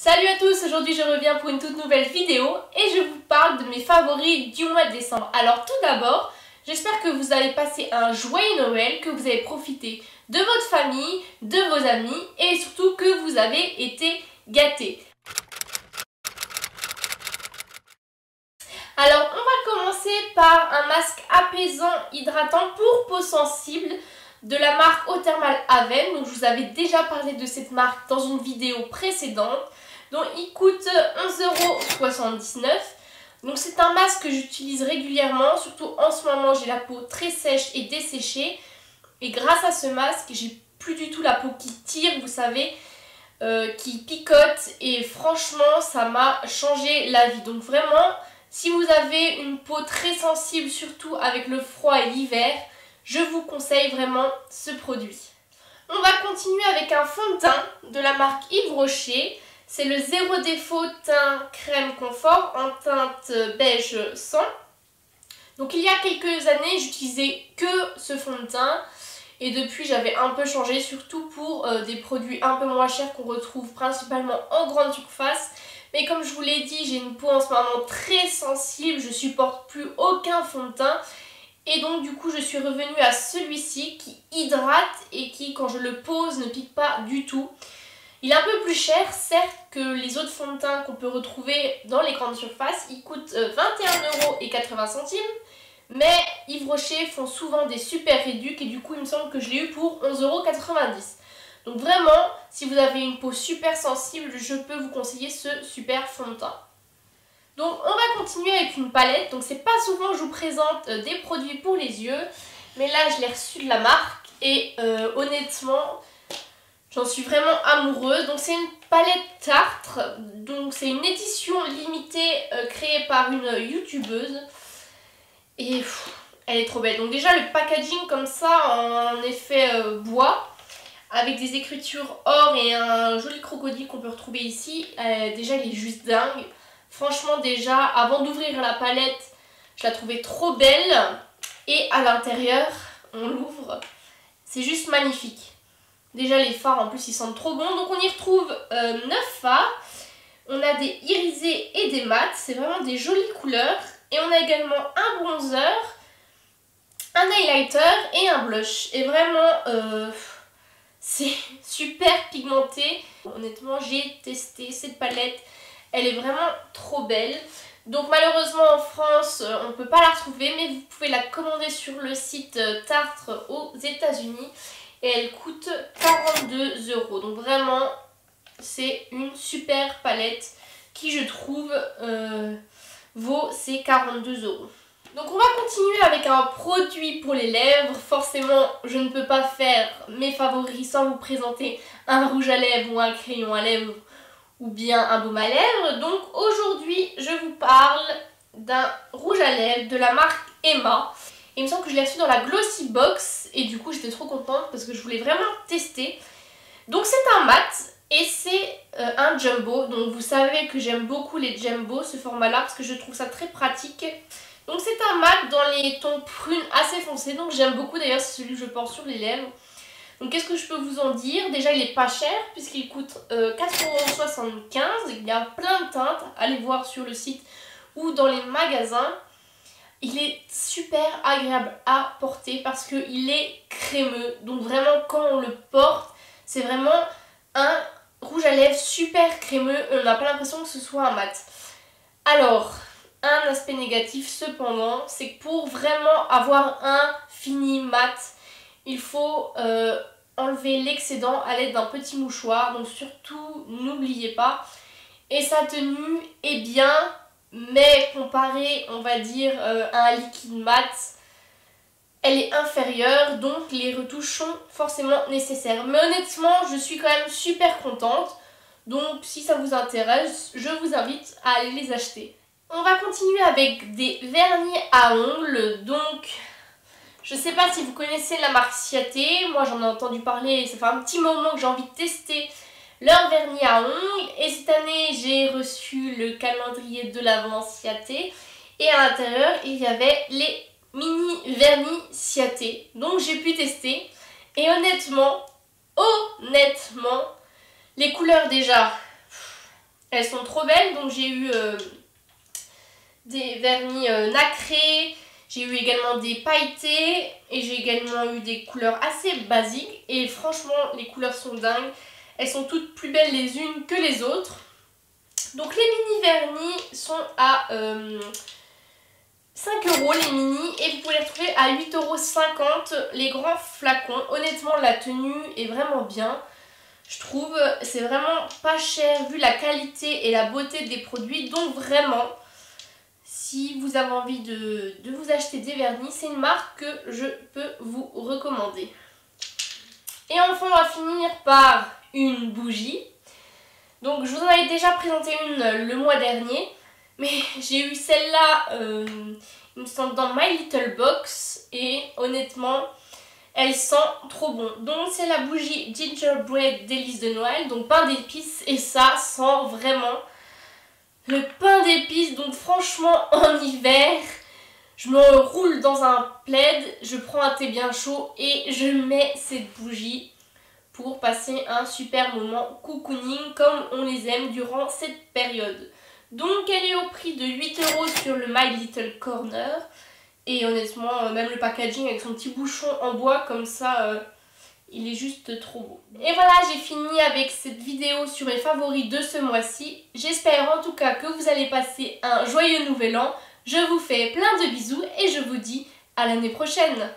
Salut à tous, aujourd'hui je reviens pour une toute nouvelle vidéo et je vous parle de mes favoris du mois de décembre. Alors tout d'abord, j'espère que vous avez passé un joyeux Noël, que vous avez profité de votre famille, de vos amis et surtout que vous avez été gâtés. Alors on va commencer par un masque apaisant hydratant pour peau sensible de la marque Eau Thermale Aven. Donc je vous avais déjà parlé de cette marque dans une vidéo précédente. Donc il coûte 11,79 €. Donc c'est un masque que j'utilise régulièrement, surtout en ce moment j'ai la peau très sèche et desséchée. Et grâce à ce masque, j'ai plus du tout la peau qui tire, vous savez, qui picote. Et franchement, ça m'a changé la vie. Donc vraiment, si vous avez une peau très sensible, surtout avec le froid et l'hiver, je vous conseille vraiment ce produit. On va continuer avec un fond de teint de la marque Yves Rocher. C'est le Zéro Défaut Teint Crème Confort en teinte beige sang. Donc il y a quelques années, j'utilisais que ce fond de teint. Et depuis, j'avais un peu changé, surtout pour des produits un peu moins chers qu'on retrouve principalement en grande surface. Mais comme je vous l'ai dit, j'ai une peau en ce moment très sensible, je supporte plus aucun fond de teint. Et donc du coup, je suis revenue à celui-ci qui hydrate et qui, quand je le pose, ne pique pas du tout. Il est un peu plus cher, certes, que les autres fonds de teint qu'on peut retrouver dans les grandes surfaces. Il coûte 21,80 €. Mais Yves Rocher font souvent des super réducs et du coup, il me semble que je l'ai eu pour 11,90 €. Donc vraiment, si vous avez une peau super sensible, je peux vous conseiller ce super fond de teint. Donc on va continuer avec une palette. Donc c'est pas souvent que je vous présente des produits pour les yeux. Mais là, je l'ai reçu de la marque et honnêtement, j'en suis vraiment amoureuse. Donc c'est une palette Tartre. Donc c'est une édition limitée créée par une youtubeuse. Et elle est trop belle. Donc déjà le packaging comme ça en effet bois, avec des écritures or et un joli crocodile qu'on peut retrouver ici. Déjà il est juste dingue. Franchement déjà avant d'ouvrir la palette, je la trouvais trop belle. Et à l'intérieur, on l'ouvre, c'est juste magnifique. Déjà les fards en plus ils sentent trop bon. Donc on y retrouve 9 fards. On a des irisés et des mats. C'est vraiment des jolies couleurs. Et on a également un bronzer, un highlighter et un blush. Et vraiment, c'est super pigmenté. Honnêtement, j'ai testé cette palette. Elle est vraiment trop belle. Donc malheureusement en France, on ne peut pas la retrouver. Mais vous pouvez la commander sur le site Tartre aux États-Unis. Et elle coûte 42 €. Donc vraiment, c'est une super palette qui, je trouve, vaut ces 42 €. Donc on va continuer avec un produit pour les lèvres. Forcément, je ne peux pas faire mes favoris sans vous présenter un rouge à lèvres ou un crayon à lèvres ou bien un baume à lèvres. Donc aujourd'hui, je vous parle d'un rouge à lèvres de la marque Emma. Il me semble que je l'ai reçu dans la Glossy Box et du coup j'étais trop contente parce que je voulais vraiment tester. Donc c'est un mat. Et c'est un jumbo, donc vous savez que j'aime beaucoup les jumbo, ce format là, parce que je trouve ça très pratique. Donc c'est un mat dans les tons prunes assez foncés, donc j'aime beaucoup, d'ailleurs c'est celui que je porte sur les lèvres. Donc qu'est-ce que je peux vous en dire? Déjà il est pas cher, puisqu'il coûte 4,75 €, il y a plein de teintes, allez voir sur le site ou dans les magasins. Il est super agréable à porter parce qu'il est crémeux, donc vraiment quand on le porte, c'est vraiment un rouge à lèvres super crémeux, on n'a pas l'impression que ce soit un mat. Alors, un aspect négatif cependant, c'est que pour vraiment avoir un fini mat, il faut enlever l'excédent à l'aide d'un petit mouchoir. Donc surtout, n'oubliez pas. Et sa tenue est bien, mais comparée, on va dire, à un liquide mat, elle est inférieure, donc les retouches sont forcément nécessaires. Mais honnêtement, je suis quand même super contente. Donc si ça vous intéresse, je vous invite à aller les acheter. On va continuer avec des vernis à ongles. Donc, je sais pas si vous connaissez la marque Ciaté. Moi, j'en ai entendu parler, ça fait un petit moment que j'ai envie de tester leur vernis à ongles. Et cette année, j'ai reçu le calendrier de l'Avent Ciaté. Et à l'intérieur, il y avait les mini vernis Ciaté, donc j'ai pu tester et honnêtement, les couleurs déjà, Elles sont trop belles, donc j'ai eu des vernis nacrés, j'ai eu également des pailletés et j'ai également eu des couleurs assez basiques. Et franchement, les couleurs sont dingues. Elles sont toutes plus belles les unes que les autres. Donc les mini vernis sont à 5 € les mini et vous pouvez les retrouver à 8,50 € les grands flacons. Honnêtement, la tenue est vraiment bien. Je trouve c'est vraiment pas cher vu la qualité et la beauté des produits. Donc vraiment, si vous avez envie de vous acheter des vernis, c'est une marque que je peux vous recommander. Et enfin, on va finir par une bougie. Donc je vous en avais déjà présenté une le mois dernier, mais j'ai eu celle-là, il me semble, dans My Little Box, et honnêtement, elle sent trop bon. Donc c'est la bougie Gingerbread Délices de Noël, donc pain d'épices, et ça sent vraiment le pain d'épices. Donc franchement, en hiver, je me roule dans un plaid, je prends un thé bien chaud et je mets cette bougie pour passer un super moment cocooning comme on les aime durant cette période. Donc elle est au prix de 8 € sur le My Little Corner. Et honnêtement, même le packaging avec son petit bouchon en bois comme ça, il est juste trop beau. Et voilà, j'ai fini avec cette vidéo sur mes favoris de ce mois-ci. J'espère en tout cas que vous allez passer un joyeux nouvel an. Je vous fais plein de bisous et je vous dis à l'année prochaine.